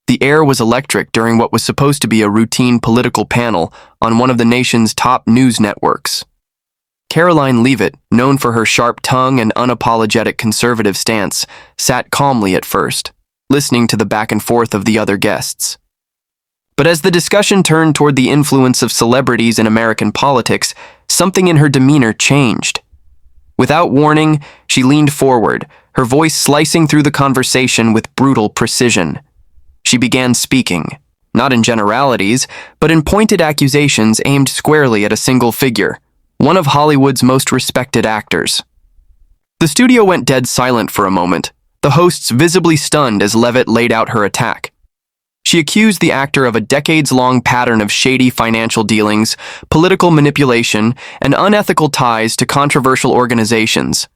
The air was electric during what was supposed to be a routine political panel on one of the nation's top news networks. Karoline Leavitt, known for her sharp tongue and unapologetic conservative stance, sat calmly at first, listening to the back and forth of the other guests. But as the discussion turned toward the influence of celebrities in American politics, something in her demeanor changed. Without warning, she leaned forward, her voice slicing through the conversation with brutal precision. She began speaking, not in generalities, but in pointed accusations aimed squarely at a single figure, one of Hollywood's most respected actors. The studio went dead silent for a moment, the hosts visibly stunned as Leavitt laid out her attack. She accused the actor of a decades-long pattern of shady financial dealings, political manipulation, and unethical ties to controversial organizations.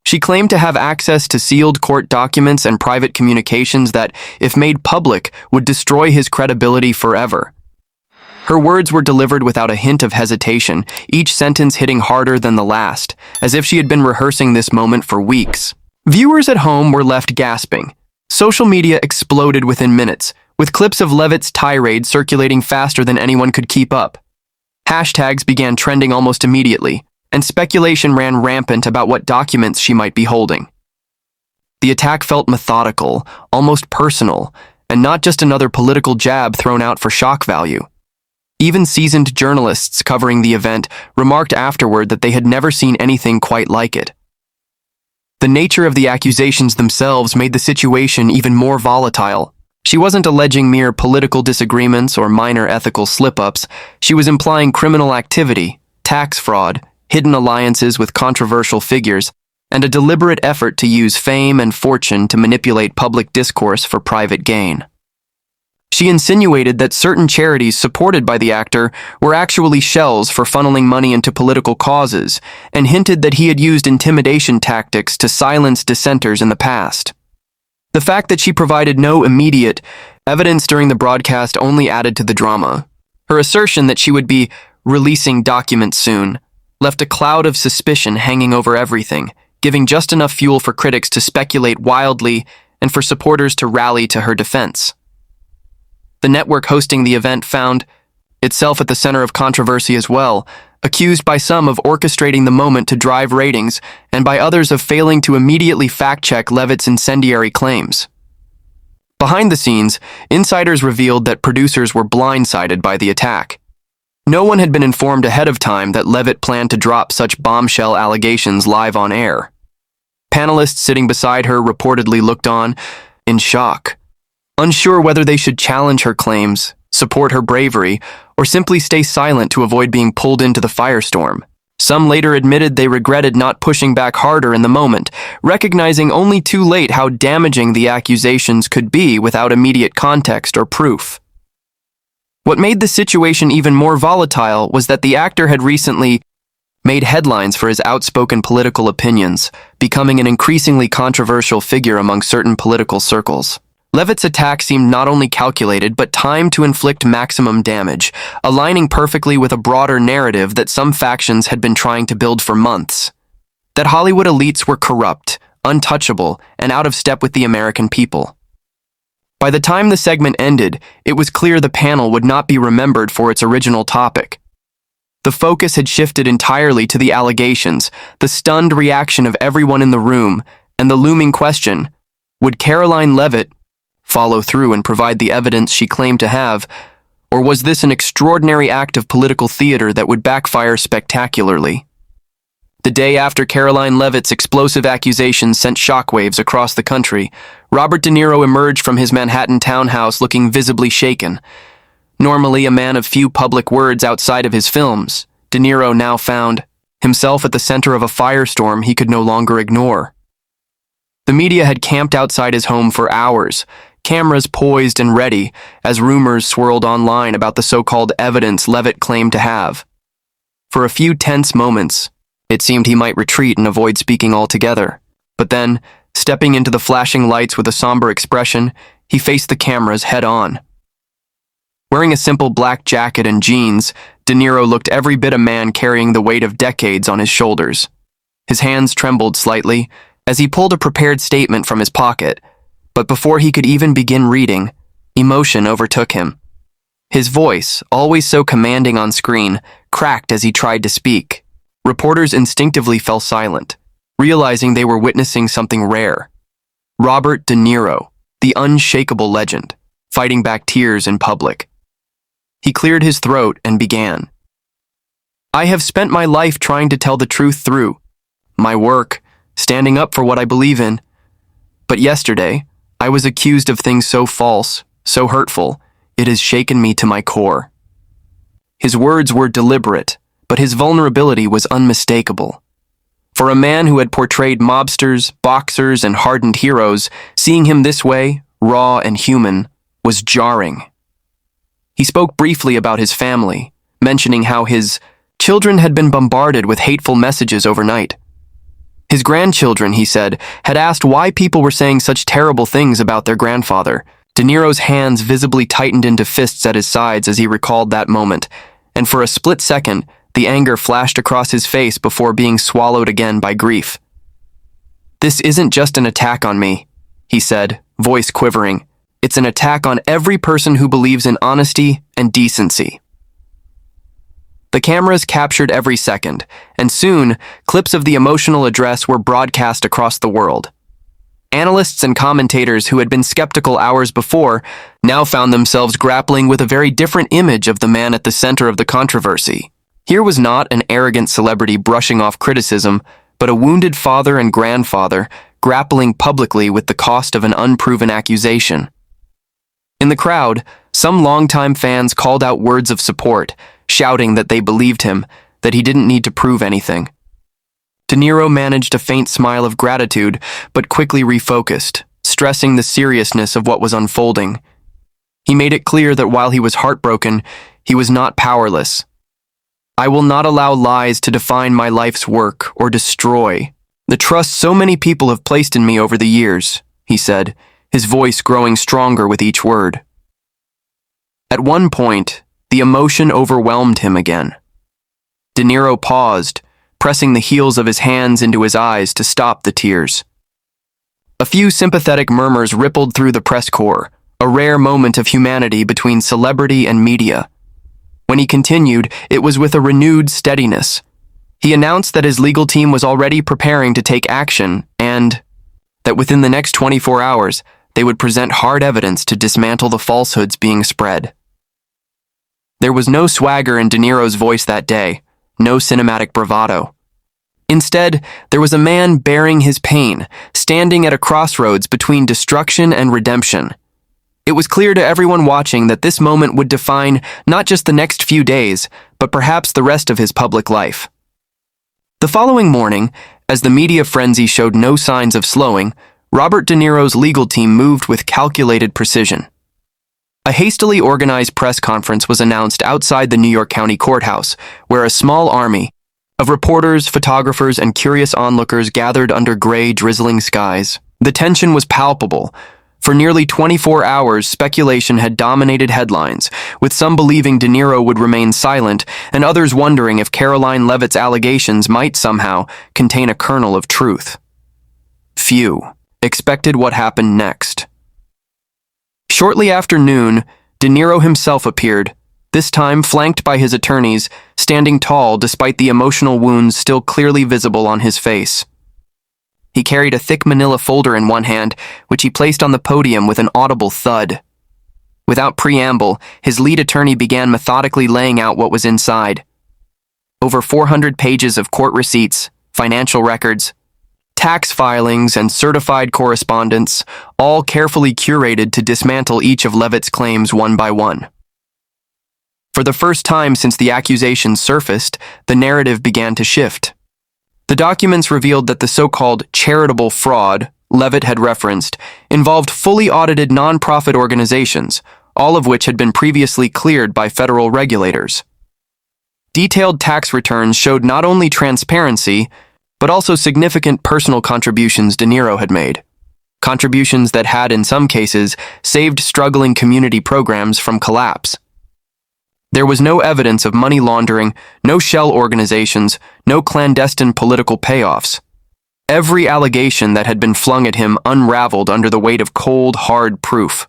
She claimed to have access to sealed court documents and private communications that, if made public, would destroy his credibility forever. Her words were delivered without a hint of hesitation, each sentence hitting harder than the last, as if she had been rehearsing this moment for weeks. Viewers at home were left gasping. Social media exploded within minutes, with clips of Leavitt's tirade circulating faster than anyone could keep up. Hashtags began trending almost immediately, and speculation ran rampant about what documents she might be holding. The attack felt methodical, almost personal, and not just another political jab thrown out for shock value. Even seasoned journalists covering the event remarked afterward that they had never seen anything quite like it. The nature of the accusations themselves made the situation even more volatile. She wasn't alleging mere political disagreements or minor ethical slip-ups. She was implying criminal activity, tax fraud, hidden alliances with controversial figures, and a deliberate effort to use fame and fortune to manipulate public discourse for private gain. She insinuated that certain charities supported by the actor were actually shells for funneling money into political causes, and hinted that he had used intimidation tactics to silence dissenters in the past. The fact that she provided no immediate evidence during the broadcast only added to the drama. Her assertion that she would be releasing documents soon left a cloud of suspicion hanging over everything, giving just enough fuel for critics to speculate wildly and for supporters to rally to her defense. The network hosting the event found itself at the center of controversy as well, accused by some of orchestrating the moment to drive ratings and by others of failing to immediately fact-check Leavitt's incendiary claims. Behind the scenes, insiders revealed that producers were blindsided by the attack. No one had been informed ahead of time that Leavitt planned to drop such bombshell allegations live on air. Panelists sitting beside her reportedly looked on in shock, unsure whether they should challenge her claims, support her bravery, or simply stay silent to avoid being pulled into the firestorm. Some later admitted they regretted not pushing back harder in the moment, recognizing only too late how damaging the accusations could be without immediate context or proof. What made the situation even more volatile was that the actor had recently made headlines for his outspoken political opinions, becoming an increasingly controversial figure among certain political circles. Leavitt's attack seemed not only calculated but timed to inflict maximum damage, aligning perfectly with a broader narrative that some factions had been trying to build for months. That Hollywood elites were corrupt, untouchable, and out of step with the American people. By the time the segment ended, it was clear the panel would not be remembered for its original topic. The focus had shifted entirely to the allegations, the stunned reaction of everyone in the room, and the looming question, would Karoline Leavitt follow through and provide the evidence she claimed to have, or was this an extraordinary act of political theater that would backfire spectacularly? The day after Karoline Leavitt's explosive accusations sent shockwaves across the country, Robert De Niro emerged from his Manhattan townhouse looking visibly shaken. Normally a man of few public words outside of his films, De Niro now found himself at the center of a firestorm he could no longer ignore. The media had camped outside his home for hours, cameras poised and ready as rumors swirled online about the so-called evidence Leavitt claimed to have. For a few tense moments, it seemed he might retreat and avoid speaking altogether. But then, stepping into the flashing lights with a somber expression, he faced the cameras head-on. Wearing a simple black jacket and jeans, De Niro looked every bit a man carrying the weight of decades on his shoulders. His hands trembled slightly as he pulled a prepared statement from his pocket, but before he could even begin reading, Emotion overtook him. His voice, always so commanding on screen, cracked as he tried to speak. Reporters instinctively fell silent, realizing they were witnessing something rare. Robert De Niro, the unshakable legend, fighting back tears in public. He cleared his throat and began. I have spent my life trying to tell the truth through my work, standing up for what I believe in. But yesterday, I was accused of things so false, so hurtful, it has shaken me to my core. His words were deliberate, but his vulnerability was unmistakable. For a man who had portrayed mobsters, boxers, and hardened heroes, seeing him this way, raw and human, was jarring. He spoke briefly about his family, mentioning how his children had been bombarded with hateful messages overnight. His grandchildren, he said, had asked why people were saying such terrible things about their grandfather. De Niro's hands visibly tightened into fists at his sides as he recalled that moment, and for a split second, the anger flashed across his face before being swallowed again by grief. This isn't just an attack on me, he said, voice quivering. It's an attack on every person who believes in honesty and decency. The cameras captured every second, and soon, clips of the emotional address were broadcast across the world. Analysts and commentators who had been skeptical hours before now found themselves grappling with a very different image of the man at the center of the controversy. Here was not an arrogant celebrity brushing off criticism, but a wounded father and grandfather grappling publicly with the cost of an unproven accusation. In the crowd, some longtime fans called out words of support, shouting that they believed him, that he didn't need to prove anything. De Niro managed a faint smile of gratitude, but quickly refocused, stressing the seriousness of what was unfolding. He made it clear that while he was heartbroken, he was not powerless. I will not allow lies to define my life's work or destroy the trust so many people have placed in me over the years, he said, his voice growing stronger with each word. At one point, the emotion overwhelmed him again. De Niro paused, pressing the heels of his hands into his eyes to stop the tears. A few sympathetic murmurs rippled through the press corps, a rare moment of humanity between celebrity and media. When he continued, it was with a renewed steadiness. He announced that his legal team was already preparing to take action and that within the next 24 hours, they would present hard evidence to dismantle the falsehoods being spread. There was no swagger in De Niro's voice that day, no cinematic bravado. Instead, there was a man bearing his pain, standing at a crossroads between destruction and redemption. It was clear to everyone watching that this moment would define not just the next few days, but perhaps the rest of his public life. The following morning, as the media frenzy showed no signs of slowing, Robert De Niro's legal team moved with calculated precision. A hastily organized press conference was announced outside the New York County Courthouse, where a small army of reporters, photographers, and curious onlookers gathered under gray, drizzling skies. The tension was palpable. For nearly 24 hours, speculation had dominated headlines, with some believing De Niro would remain silent and others wondering if Karoline Leavitt's allegations might somehow contain a kernel of truth. Few expected what happened next. Shortly after noon, De Niro himself appeared, this time flanked by his attorneys, standing tall despite the emotional wounds still clearly visible on his face. He carried a thick manila folder in one hand, which he placed on the podium with an audible thud. Without preamble, his lead attorney began methodically laying out what was inside. Over 400 pages of court receipts, financial records, tax filings, and certified correspondence, all carefully curated to dismantle each of Leavitt's claims one by one. For the first time since the accusations surfaced, the narrative began to shift. The documents revealed that the so-called charitable fraud Leavitt had referenced involved fully audited nonprofit organizations, all of which had been previously cleared by federal regulators. Detailed tax returns showed not only transparency, but also significant personal contributions De Niro had made. Contributions that had, in some cases, saved struggling community programs from collapse. There was no evidence of money laundering, no shell organizations, no clandestine political payoffs. Every allegation that had been flung at him unraveled under the weight of cold, hard proof.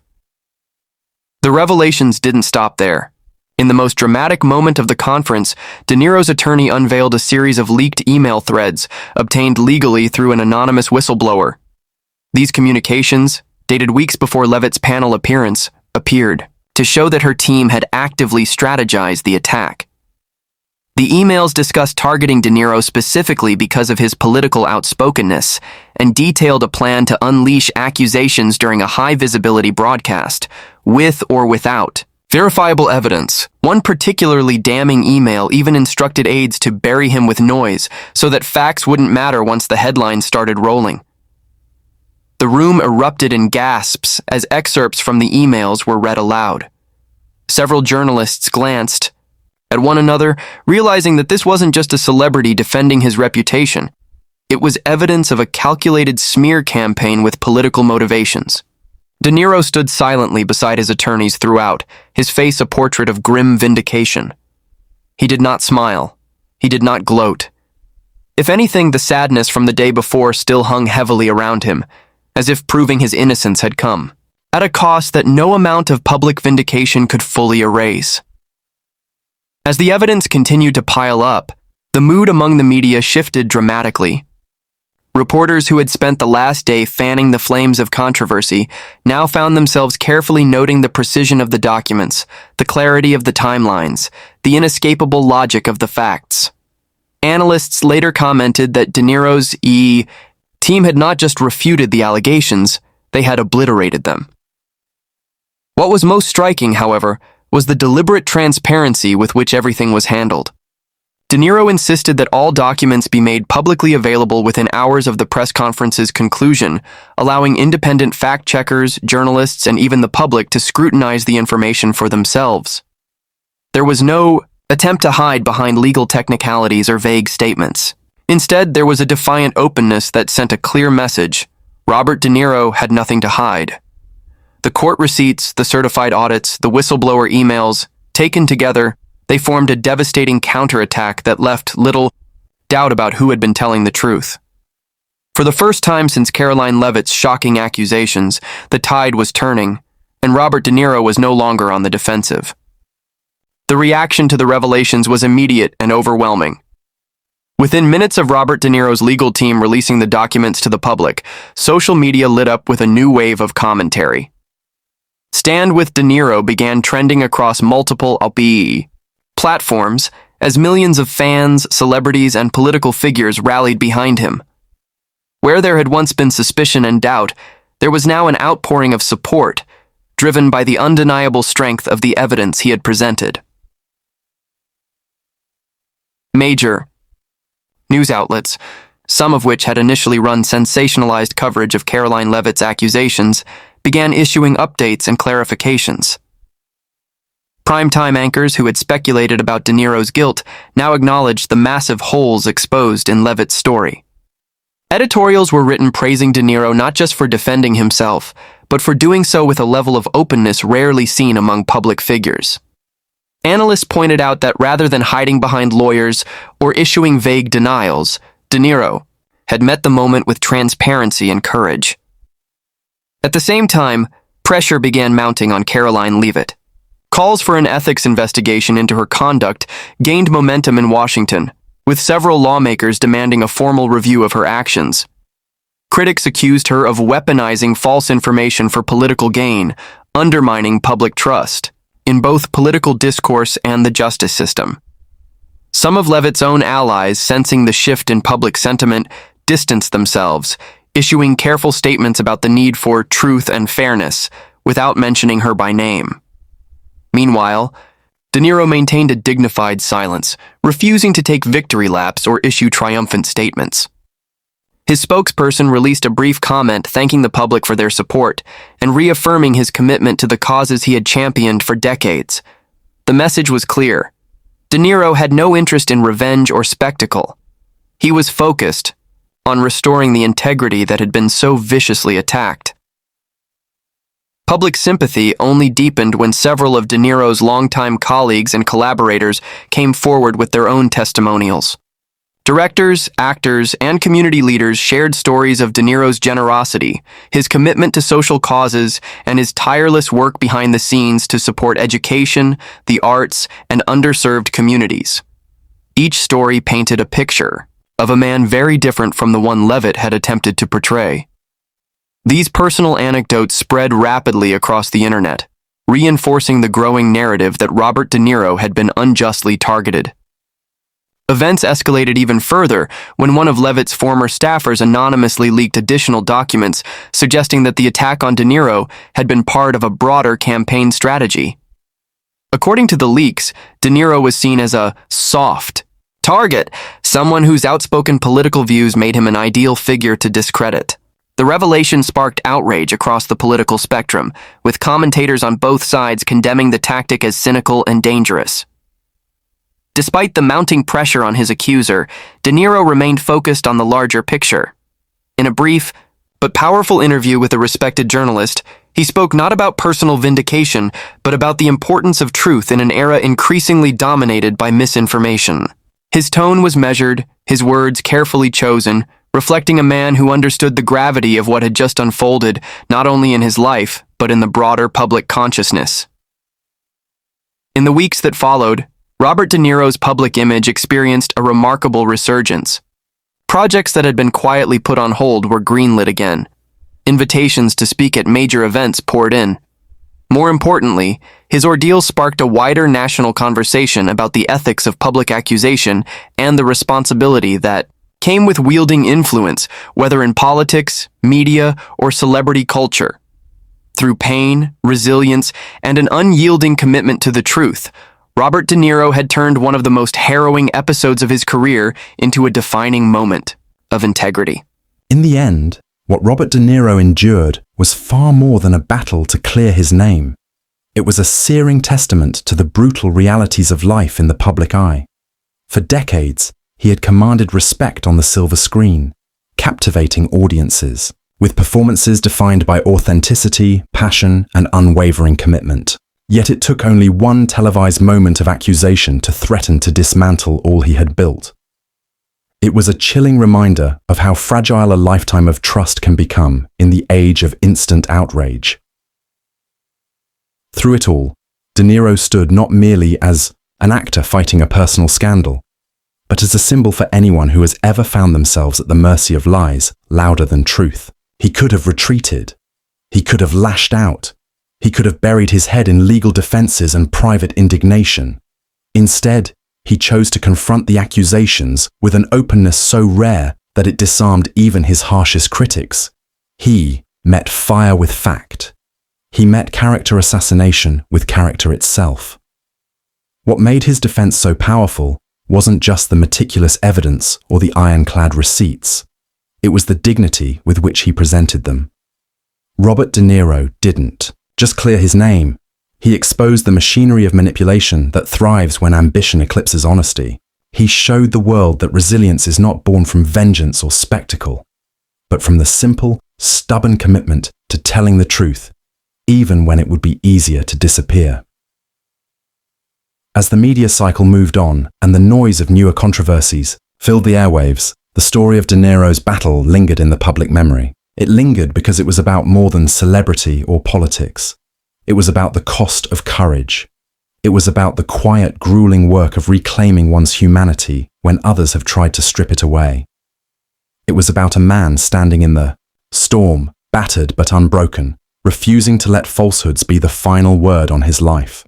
The revelations didn't stop there. In the most dramatic moment of the conference, De Niro's attorney unveiled a series of leaked email threads obtained legally through an anonymous whistleblower. These communications, dated weeks before Leavitt's panel appearance, appeared to show that her team had actively strategized the attack. The emails discussed targeting De Niro specifically because of his political outspokenness and detailed a plan to unleash accusations during a high-visibility broadcast, with or without verifiable evidence. One particularly damning email even instructed aides to bury him with noise so that facts wouldn't matter once the headlines started rolling. The room erupted in gasps as excerpts from the emails were read aloud. Several journalists glanced at one another, realizing that this wasn't just a celebrity defending his reputation. It was evidence of a calculated smear campaign with political motivations. De Niro stood silently beside his attorneys throughout, his face a portrait of grim vindication. He did not smile. He did not gloat. If anything, the sadness from the day before still hung heavily around him, as if proving his innocence had come, at a cost that no amount of public vindication could fully erase. As the evidence continued to pile up, the mood among the media shifted dramatically. Reporters who had spent the last day fanning the flames of controversy now found themselves carefully noting the precision of the documents, the clarity of the timelines, the inescapable logic of the facts. Analysts later commented that De Niro's team had not just refuted the allegations, they had obliterated them. What was most striking, however, was the deliberate transparency with which everything was handled. De Niro insisted that all documents be made publicly available within hours of the press conference's conclusion, allowing independent fact-checkers, journalists, and even the public to scrutinize the information for themselves. There was no attempt to hide behind legal technicalities or vague statements. Instead, there was a defiant openness that sent a clear message: Robert De Niro had nothing to hide. The court receipts, the certified audits, the whistleblower emails, taken together, they formed a devastating counterattack that left little doubt about who had been telling the truth. For the first time since Karoline Leavitt's shocking accusations, the tide was turning, and Robert De Niro was no longer on the defensive. The reaction to the revelations was immediate and overwhelming. Within minutes of Robert De Niro's legal team releasing the documents to the public, social media lit up with a new wave of commentary. "Stand with De Niro" began trending across multiple platforms as millions of fans, celebrities, and political figures rallied behind him. Where there had once been suspicion and doubt, there was now an outpouring of support, driven by the undeniable strength of the evidence he had presented. Major news outlets, some of which had initially run sensationalized coverage of Karoline Leavitt's accusations, began issuing updates and clarifications. Primetime anchors who had speculated about De Niro's guilt now acknowledged the massive holes exposed in Leavitt's story. Editorials were written praising De Niro not just for defending himself, but for doing so with a level of openness rarely seen among public figures. Analysts pointed out that rather than hiding behind lawyers or issuing vague denials, De Niro had met the moment with transparency and courage. At the same time, pressure began mounting on Karoline Leavitt. Calls for an ethics investigation into her conduct gained momentum in Washington, with several lawmakers demanding a formal review of her actions. Critics accused her of weaponizing false information for political gain, undermining public trust in both political discourse and the justice system. Some of Leavitt's own allies, sensing the shift in public sentiment, distanced themselves, issuing careful statements about the need for truth and fairness, without mentioning her by name. Meanwhile, De Niro maintained a dignified silence, refusing to take victory laps or issue triumphant statements. His spokesperson released a brief comment thanking the public for their support and reaffirming his commitment to the causes he had championed for decades. The message was clear. De Niro had no interest in revenge or spectacle. He was focused on restoring the integrity that had been so viciously attacked. Public sympathy only deepened when several of De Niro's longtime colleagues and collaborators came forward with their own testimonials. Directors, actors, and community leaders shared stories of De Niro's generosity, his commitment to social causes, and his tireless work behind the scenes to support education, the arts, and underserved communities. Each story painted a picture of a man very different from the one Leavitt had attempted to portray. These personal anecdotes spread rapidly across the internet, reinforcing the growing narrative that Robert De Niro had been unjustly targeted. Events escalated even further when one of Leavitt's former staffers anonymously leaked additional documents suggesting that the attack on De Niro had been part of a broader campaign strategy. According to the leaks, De Niro was seen as a soft target, someone whose outspoken political views made him an ideal figure to discredit. The revelation sparked outrage across the political spectrum, with commentators on both sides condemning the tactic as cynical and dangerous. Despite the mounting pressure on his accuser, De Niro remained focused on the larger picture. In a brief but powerful interview with a respected journalist, he spoke not about personal vindication, but about the importance of truth in an era increasingly dominated by misinformation. His tone was measured, his words carefully chosen, reflecting a man who understood the gravity of what had just unfolded, not only in his life, but in the broader public consciousness. In the weeks that followed, Robert De Niro's public image experienced a remarkable resurgence. Projects that had been quietly put on hold were greenlit again. Invitations to speak at major events poured in. More importantly, his ordeal sparked a wider national conversation about the ethics of public accusation and the responsibility that came with wielding influence, whether in politics, media, or celebrity culture. Through pain, resilience, and an unyielding commitment to the truth, Robert De Niro had turned one of the most harrowing episodes of his career into a defining moment of integrity. In the end, what Robert De Niro endured was far more than a battle to clear his name. It was a searing testament to the brutal realities of life in the public eye. For decades, he had commanded respect on the silver screen, captivating audiences, with performances defined by authenticity, passion, and unwavering commitment. Yet it took only one televised moment of accusation to threaten to dismantle all he had built. It was a chilling reminder of how fragile a lifetime of trust can become in the age of instant outrage. Through it all, De Niro stood not merely as an actor fighting a personal scandal, but as a symbol for anyone who has ever found themselves at the mercy of lies louder than truth. He could have retreated. He could have lashed out. He could have buried his head in legal defenses and private indignation. Instead, he chose to confront the accusations with an openness so rare that it disarmed even his harshest critics. He met fire with fact. He met character assassination with character itself. What made his defense so powerful wasn't just the meticulous evidence or the ironclad receipts. It was the dignity with which he presented them. Robert De Niro didn't just clear his name. He exposed the machinery of manipulation that thrives when ambition eclipses honesty. He showed the world that resilience is not born from vengeance or spectacle, but from the simple, stubborn commitment to telling the truth, even when it would be easier to disappear. As the media cycle moved on and the noise of newer controversies filled the airwaves, the story of De Niro's battle lingered in the public memory. It lingered because it was about more than celebrity or politics. It was about the cost of courage. It was about the quiet, grueling work of reclaiming one's humanity when others have tried to strip it away. It was about a man standing in the storm, battered but unbroken, refusing to let falsehoods be the final word on his life.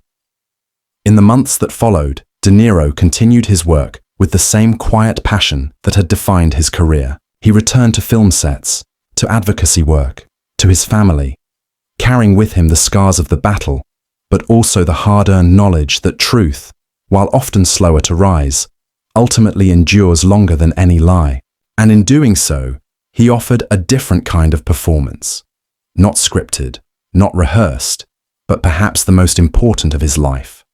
In the months that followed, De Niro continued his work with the same quiet passion that had defined his career. He returned to film sets, to advocacy work, to his family, carrying with him the scars of the battle, but also the hard-earned knowledge that truth, while often slower to rise, ultimately endures longer than any lie. And in doing so, he offered a different kind of performance. Not scripted, not rehearsed, but perhaps the most important of his life.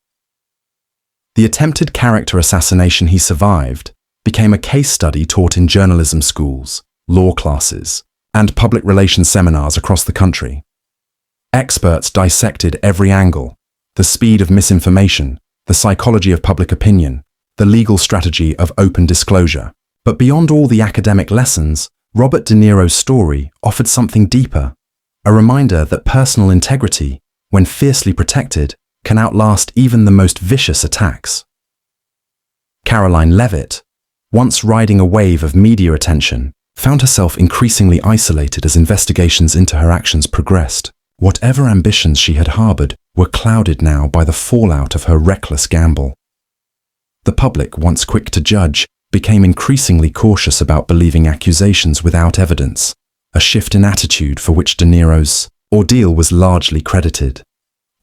The attempted character assassination he survived became a case study taught in journalism schools, law classes, and public relations seminars across the country. Experts dissected every angle: the speed of misinformation, the psychology of public opinion, the legal strategy of open disclosure. But beyond all the academic lessons, Robert De Niro's story offered something deeper, a reminder that personal integrity, when fiercely protected, can outlast even the most vicious attacks. Karoline Leavitt, once riding a wave of media attention, found herself increasingly isolated as investigations into her actions progressed. Whatever ambitions she had harbored were clouded now by the fallout of her reckless gamble. The public, once quick to judge, became increasingly cautious about believing accusations without evidence, a shift in attitude for which De Niro's ordeal was largely credited.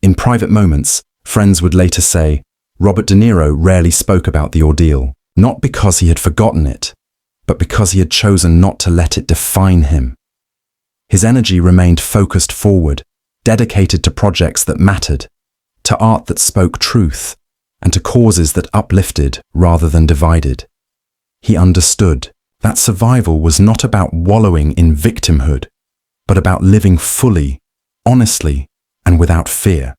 In private moments, friends would later say, Robert De Niro rarely spoke about the ordeal, not because he had forgotten it, but because he had chosen not to let it define him. His energy remained focused forward, dedicated to projects that mattered, to art that spoke truth, and to causes that uplifted rather than divided. He understood that survival was not about wallowing in victimhood, but about living fully, honestly, and without fear.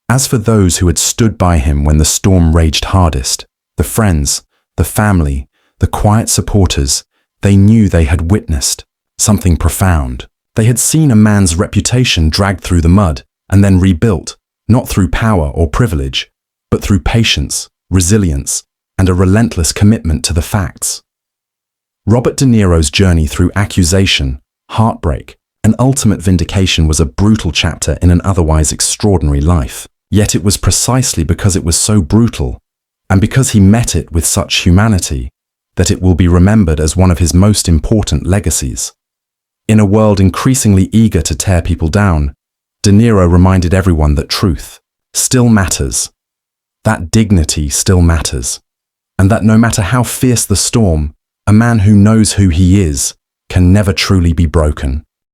As for those who had stood by him when the storm raged hardest, the friends, the family, the quiet supporters, they knew they had witnessed something profound. They had seen a man's reputation dragged through the mud and then rebuilt, not through power or privilege, but through patience, resilience, and a relentless commitment to the facts. Robert De Niro's journey through accusation, heartbreak, and ultimate vindication was a brutal chapter in an otherwise extraordinary life. Yet it was precisely because it was so brutal, and because he met it with such humanity, that it will be remembered as one of his most important legacies. In a world increasingly eager to tear people down, De Niro reminded everyone that truth still matters, that dignity still matters, and that no matter how fierce the storm, a man who knows who he is can never truly be broken.